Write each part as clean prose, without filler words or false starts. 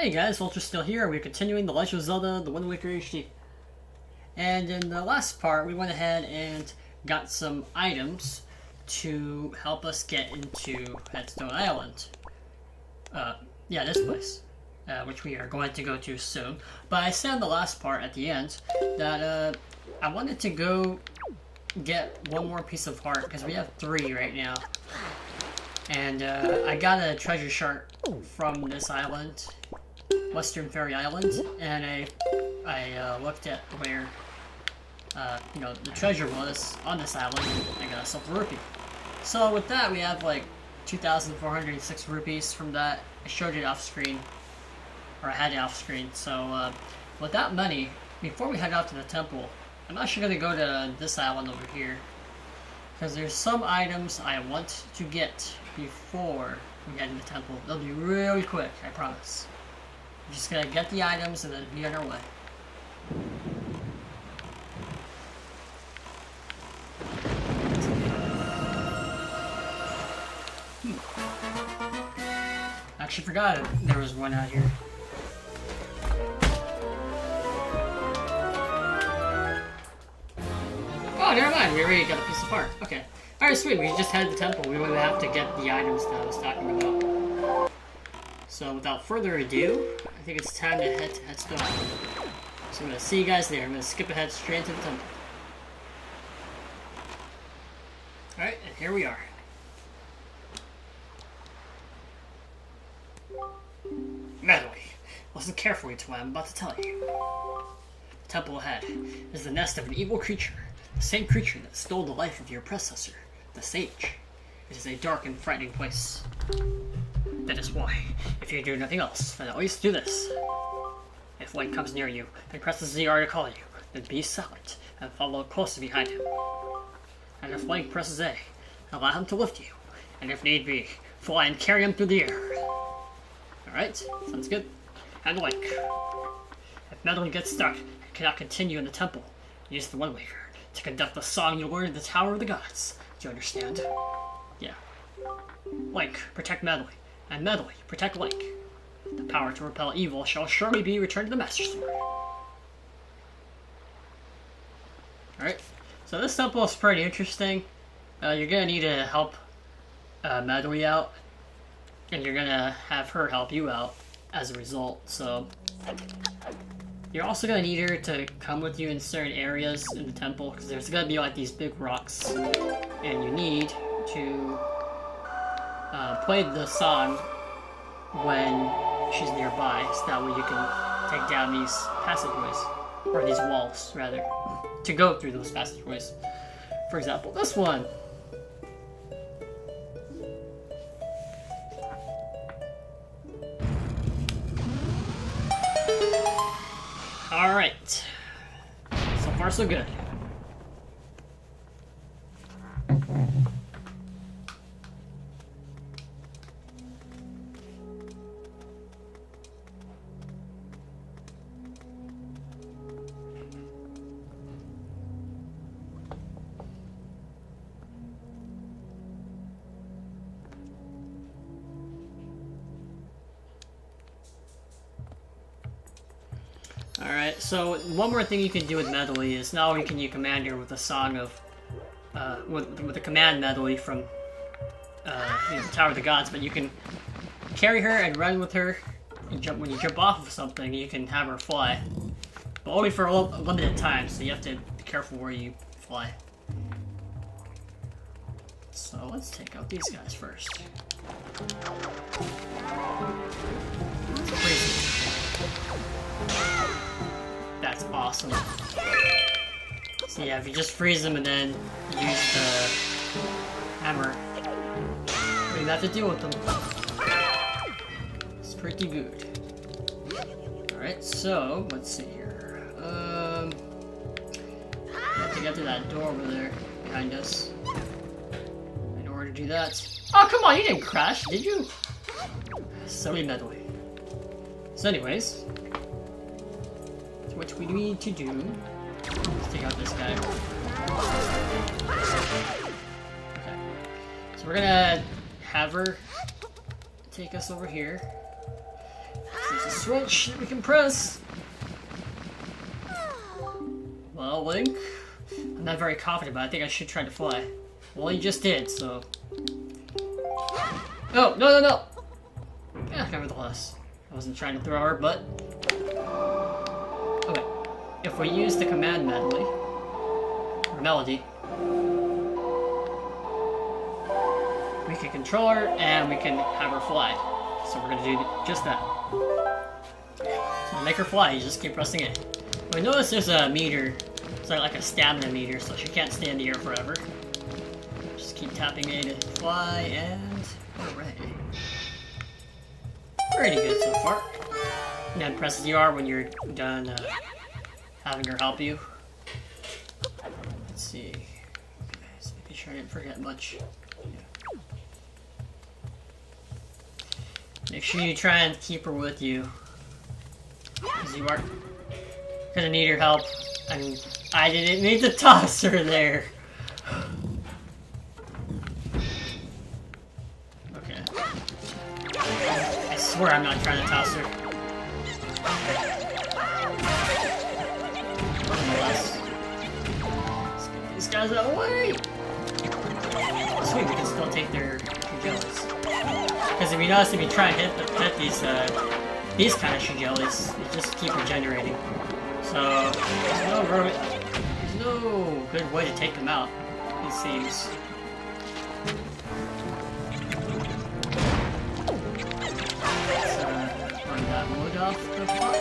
Hey guys, Ultrasteel here. We're continuing The Legend of Zelda, The Wind Waker HD. And in the last part, we went ahead and got some items to help us get into Headstone Island. Yeah, this place, which we are going to go to soon. But I said in the last part at the end that I wanted to go get one more piece of heart, because we have 3 right now. And I got a treasure shard from this island, Western Fairy Island, and I looked at where the treasure was on this island, and I got myself a rupee. So with that, we have like 2,406 rupees from that. I showed it off screen, or I had it off screen. So with that money, before we head out to the temple, I'm actually going to go to this island over here, because there's some items I want to get before we head to the temple. They'll be really quick, I promise. We're just gonna get the items and then be on our way. I actually forgot there was one out here. Oh, never mind. We already got a piece of heart. Okay. Alright, sweet. We just headed to the temple. We don't even have to get the items that I was talking about. So, without further ado, I think it's time to head to Headstone Island. So, I'm going to see you guys there. I'm going to skip ahead straight to the temple. Alright, and here we are. Medley, listen carefully to what I'm about to tell you. The temple ahead is the nest of an evil creature. The same creature that stole the life of your predecessor, the sage. It is a dark and frightening place. That is why, if you do nothing else, then at least do this. If Link comes near you and presses the R to call you, then be silent and follow closely behind him. And if Link presses A, allow him to lift you, and if need be, fly and carry him through the air. Alright, sounds good. And Link, if Medley gets stuck and cannot continue in the temple, use the Wind Waker to conduct the song you learned in the Tower of the Gods. Do you understand? Yeah. Link, protect Medley. And Medley, protect Link. The power to repel evil shall surely be returned to the Master Sword. Alright, so this temple is pretty interesting. You're gonna need to help Medley out, and you're gonna have her help you out as a result, so you're also gonna need her to come with you in certain areas in the temple, because there's gonna be like these big rocks, and you need to play the song when she's nearby, so that way you can take down these passageways, or these walls, rather, to go through those passageways. For example, this one. Alright. So far, so good. Alright, so one more thing you can do with Medley is not only can you command her with a song of, with the command Medley from, the Tower of the Gods, but you can carry her and run with her, and when you jump off of something, you can have her fly. But only for a limited time, so you have to be careful where you fly. So let's take out these guys first. It's crazy. That's awesome. So yeah, if you just freeze them and then use the hammer, you don't have to deal with them. It's pretty good. Alright, so, let's see here. I have to get to that door over there behind us. In order to do that... Oh, come on, you didn't crash, did you? Silly Medley. So anyways... what we need to do is take out this guy. Okay. So we're gonna have her take us over here. There's a switch that we can press. Well, Link, I'm not very confident, but I think I should try to fly. Well, you just did, so... Oh, no! Yeah, nevertheless. I wasn't trying to throw her, but... Okay. If we use the command medley, or melody, we can control her, and we can have her fly. So we're gonna do just that. So to make her fly, you just keep pressing it. I notice there's a meter. It's like a stamina meter, so she can't stay in the air forever. Just keep tapping A to fly, and hooray. Pretty good so far. And then press ZR when you're done having her help you. Let's see. Okay, just making sure I didn't forget much. Yeah. Make sure you try and keep her with you. Because you are gonna need her help. And I didn't need to toss her there. Okay. I swear I'm not trying to toss her. Nonetheless. Let's get these guys out of the way! Sweet, we can still take their jellies. Because if you notice, if you try and hit these kind of jellies, they just keep regenerating. So, there's no good way to take them out, it seems. Let's run that wood off the pot.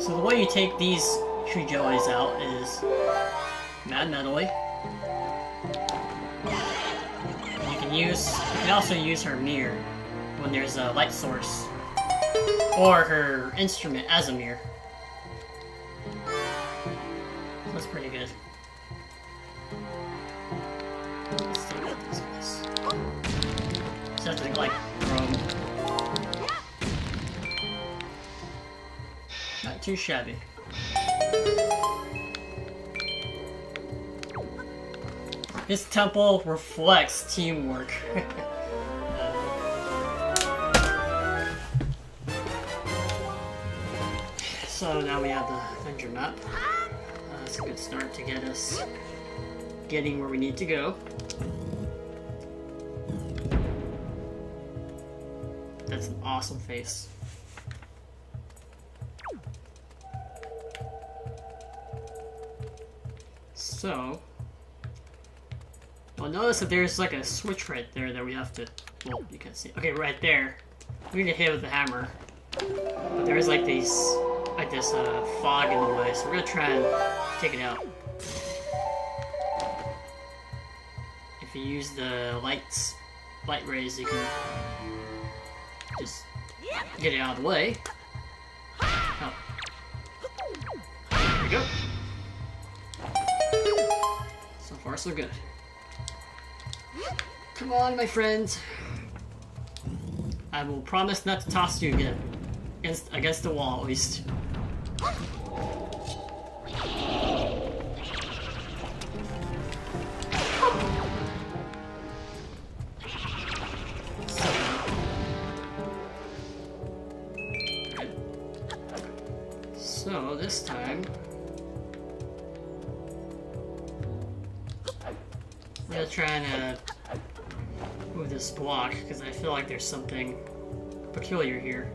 So the way you take these tree jellies out is Mad Medley. You can also use her mirror when there's a light source, or her instrument as a mirror. So that's pretty good. Let's see what this is. Something like chrome. Not too shabby. This temple reflects teamwork. So now we have the adventure map. That's a good start to get us getting where we need to go. That's an awesome face. So... well, notice that there's like a switch right there that we have to... well, you can't see. Okay, right there. We need to hit it with the hammer. But there's like this fog in the way, so we're gonna try and take it out. If you use the light rays, you can just get it out of the way. Oh. There we go. So far, so good. Come on, my friend. I will promise not to toss you again. Against the wall, at least. So, this time... I'm gonna try and move this block, because I feel like there's something peculiar here.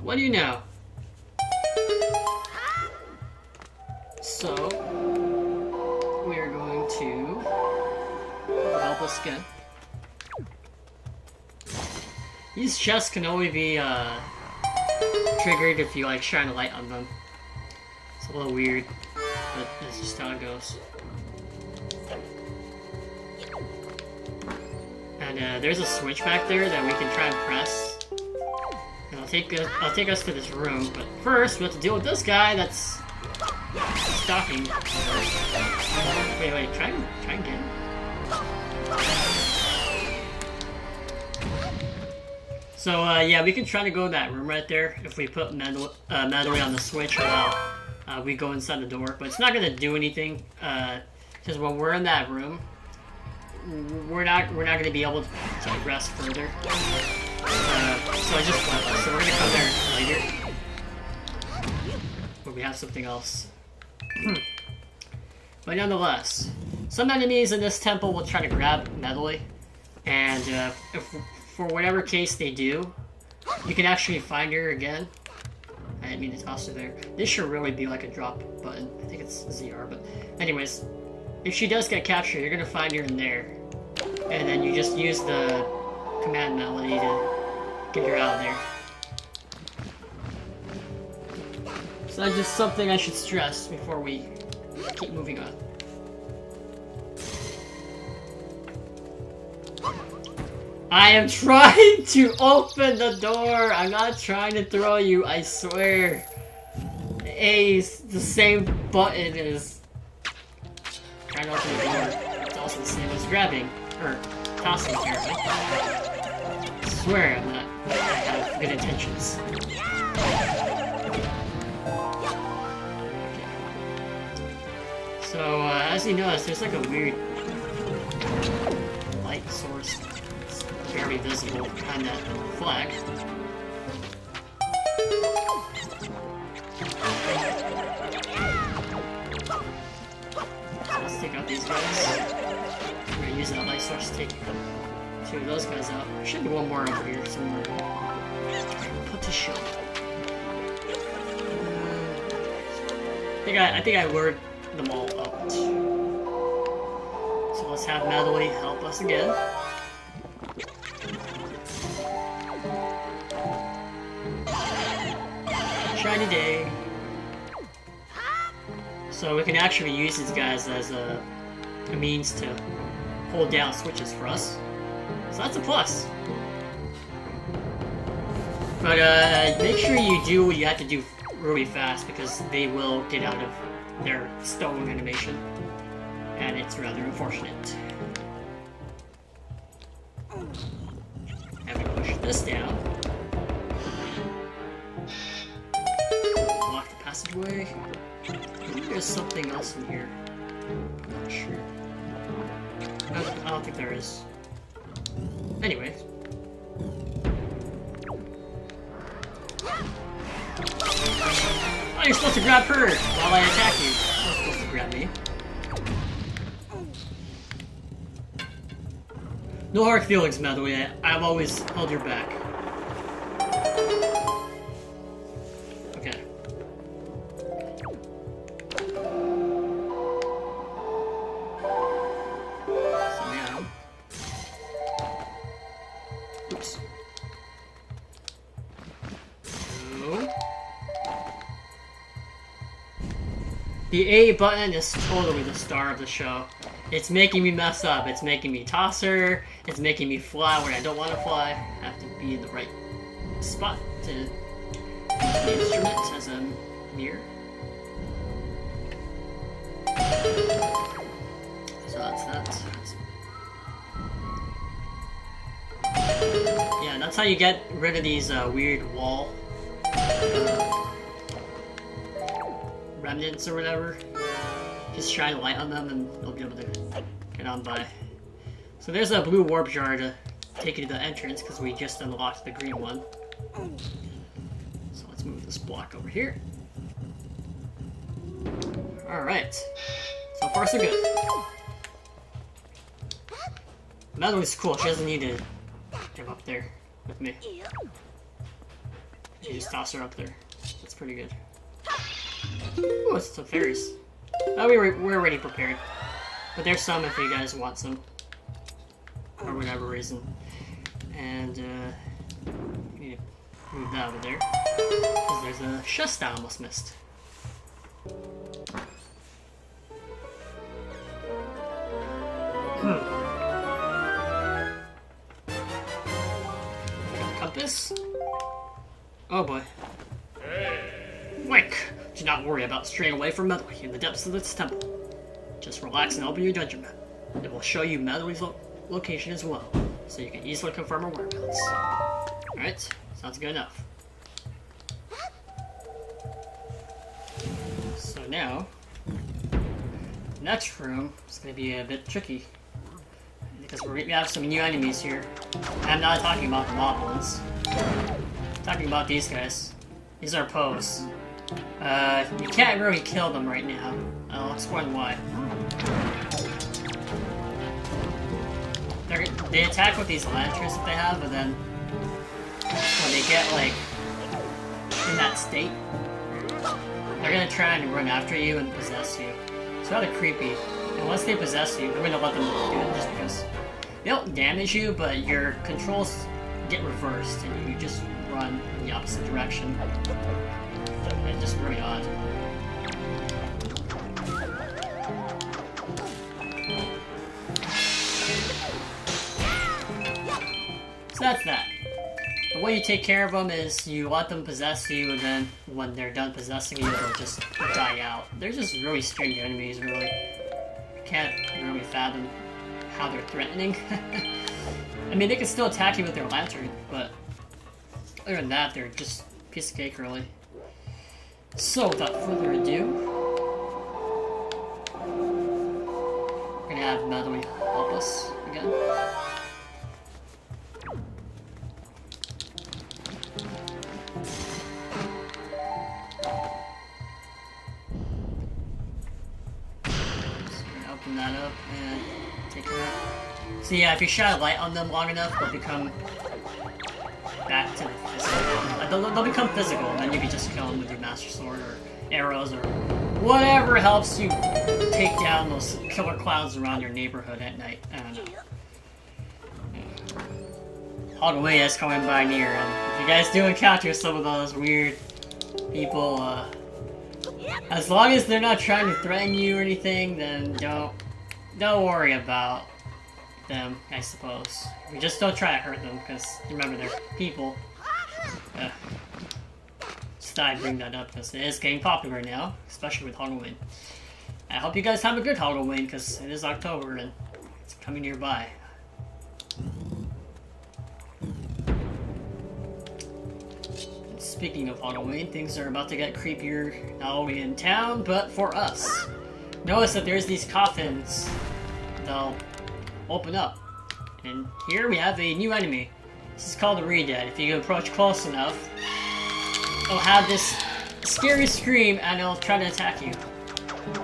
What do you know? So, we are going to help us again. These chests can only be triggered if you like shine a light on them. It's a little weird, but that's just how it goes. And there's a switch back there that we can try and press. And I'll take us to this room, but first we have to deal with this guy that's stalking. Wait, try and get him. So yeah, we can try to go to that room right there if we put manually on the switch. we go inside the door, but it's not gonna do anything because when we're in that room, we're not gonna be able to progress further. So I just went. So we're gonna come there later, but we have something else. But nonetheless, some enemies in this temple will try to grab Medley, and if for whatever case they do, you can actually find her again. I didn't mean to toss her there. This should really be like a drop button. I think it's ZR, but anyways, if she does get captured, you're gonna find her in there, and then you just use the command melody to get her out of there. So that's just something I should stress before we keep moving on. I am trying to open the door! I'm not trying to throw you, I swear. A's the same button as trying to open the door. It's also the same as grabbing, or tossing apparently. I swear I have good intentions. So, as you notice, there's like a weird light source. It's very visible behind that flag. So let's take out these guys. We're gonna use that light source to take two of those guys out. There should be one more over here somewhere. Put the shield. I think I lured them all out. So let's have Medley help us again. Shiny day. So we can actually use these guys as a means to hold down switches for us. So that's a plus. But make sure you do what you have to do really fast, because they will get out of their stone animation, and it's rather unfortunate. And we push this down. Lock the passageway. I think there's something else in here. I'm not sure. I don't think there is. Anyways. Oh, you're supposed to grab her while I attack you. You're not supposed to grab me. No hard feelings, Medley. I've always held your back. Okay. So now... Oops. So... The A button is totally the star of the show. It's making me mess up. It's making me toss her. It's making me fly when I don't want to fly. I have to be in the right spot to use the instrument as a mirror. So that's that. Yeah, that's how you get rid of these weird wall remnants or whatever. Just shine a light on them and they'll be able to get on by. So there's a blue warp jar to take you to the entrance because we just unlocked the green one. So let's move this block over here. Alright. So far so good. Medley's cool, she doesn't need to come up there with me. You just toss her up there. That's pretty good. Ooh, it's some fairies. Oh, we're already prepared. But there's some if you guys want some. For whatever reason. And, we need to move that over there. Because there's a chest I almost missed. Compass? Oh boy. Wake! Do not worry about straying away from Medley in the depths of this temple. Just relax and open your dungeon map. It will show you Medley's location as well, so you can easily confirm her whereabouts. Alright, sounds good enough. now, next room is going to be a bit tricky. Because we have some new enemies here. I'm not talking about the mob ones. I'm talking about these guys. These are Poes. You can't really kill them right now. I'll explain why. They attack with these lanterns that they have, but then when they get like in that state, they're gonna try and run after you and possess you. It's rather creepy. And once they possess you, I'm gonna let them do it just because they don't damage you, but your controls get reversed and you just run in the opposite direction. It's just really odd. So that's that. The way you take care of them is you let them possess you, and then when they're done possessing you, they'll just die out. They're just really strange enemies, really. You can't really fathom how they're threatening. I mean, they can still attack you with their lantern, but other than that, they're just a piece of cake, really. So, without further ado, we're gonna have Madeline help us again. Open that up and take her out. So yeah, if you shine a light on them long enough, they'll become back to physical. They'll become physical, and then you can just kill them with your Master Sword or arrows or whatever helps you take down those killer clowns around your neighborhood at night. I don't know. Halloween is coming by near, and if you guys do encounter some of those weird people, as long as they're not trying to threaten you or anything, then don't worry about them, I suppose. We just don't try to hurt them, because remember, they're people. Just thought I'd bring that up, because it is getting popular now, especially with Halloween. I hope you guys have a good Halloween, because it is October and it's coming nearby. Speaking of Halloween, things are about to get creepier not only in town, but for us. Notice that there's these coffins. They'll open up. And here we have a new enemy. This is called the Re-Dead. If you approach close enough, it'll have this scary scream and it'll try to attack you.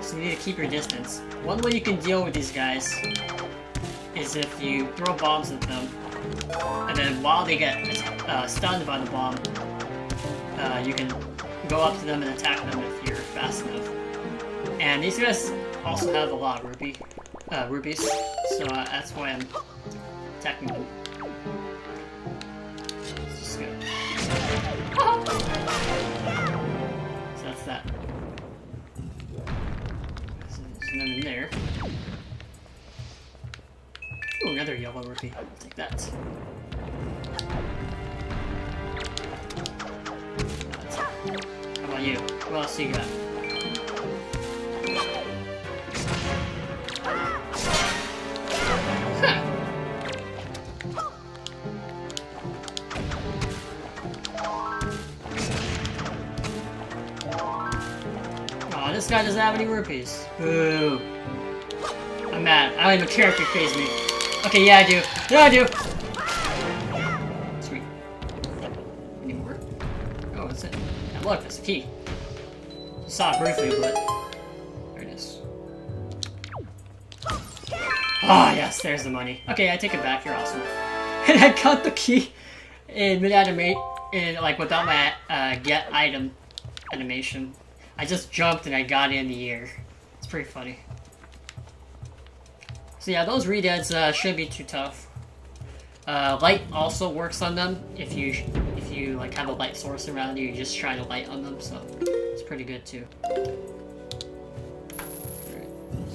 So you need to keep your distance. One way you can deal with these guys is if you throw bombs at them, and then while they get stunned by the bomb, you can go up to them and attack them if you're fast enough. And these guys also have a lot of rupees, so that's why I'm attacking them. Let's just go. So that's that. So there's none in there. Ooh, another yellow rupee. I'll take that. How about you? What else you got? Huh. Aw, this guy doesn't have any rupees. Boo. I'm mad. I don't even care if you phase me. Okay, yeah I do. Yeah I do! Sweet. Any more? Oh, that's it. Now look, that's the key. Saw it briefly, but there it is. Ah, oh, yes, there's the money. Okay, I take it back. You're awesome. And I got the key in mid-animate, like without my get item animation. I just jumped and I got it in the air. It's pretty funny. So yeah, those Re-Deads shouldn't be too tough. Light also works on them if you like have a light source around you. You just shine a light on them, so it's pretty good too.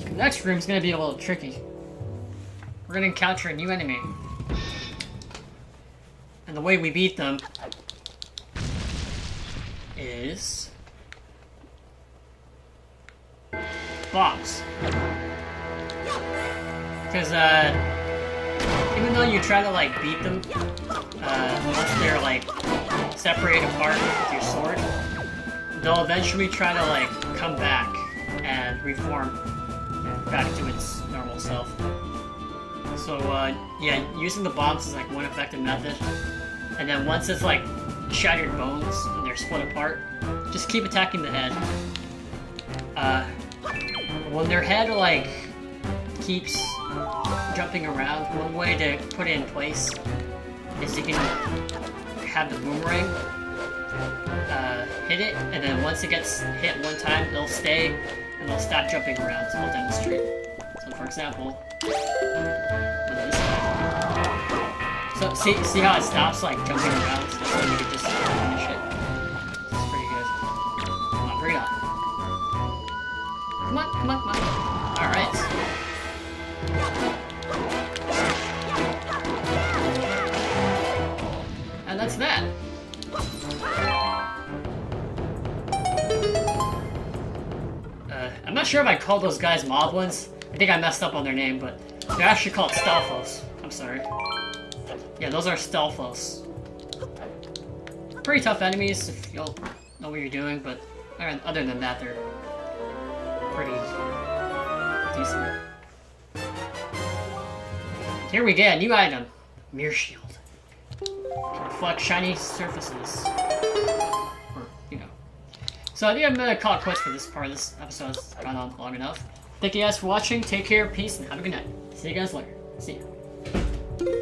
The next room's gonna be a little tricky. We're gonna encounter a new enemy, and the way we beat them is bombs. Because even though you try to like beat them, once they're like separated apart with your sword, they'll eventually try to like come back and reform back to its normal self. So yeah, using the bombs is like one effective method. And then once it's like shattered bones and they're split apart, just keep attacking the head. When their head like keeps jumping around, one way to put it in place is you can have the boomerang hit it, and then once it gets hit one time, it'll stay and it'll stop jumping around. So I'll demonstrate. So for example, this guy. So see how it stops like jumping around? So you can just finish it. It's pretty good. Come on, bring it on. Come on, come on, come on. Alright. And that's that. I'm not sure if I called those guys Moblins. I think I messed up on their name, but they're actually called Stealthos. I'm sorry. Yeah, those are Stealthos. Pretty tough enemies if you don't know what you're doing, but other than that, they're pretty decent. Here we get a new item. Mirror Shield. Can reflect shiny surfaces. Or, you know. So I think I'm gonna call it quits for this part of this episode. It's gone on long enough. Thank you guys for watching. Take care, peace, and have a good night. See you guys later. See ya.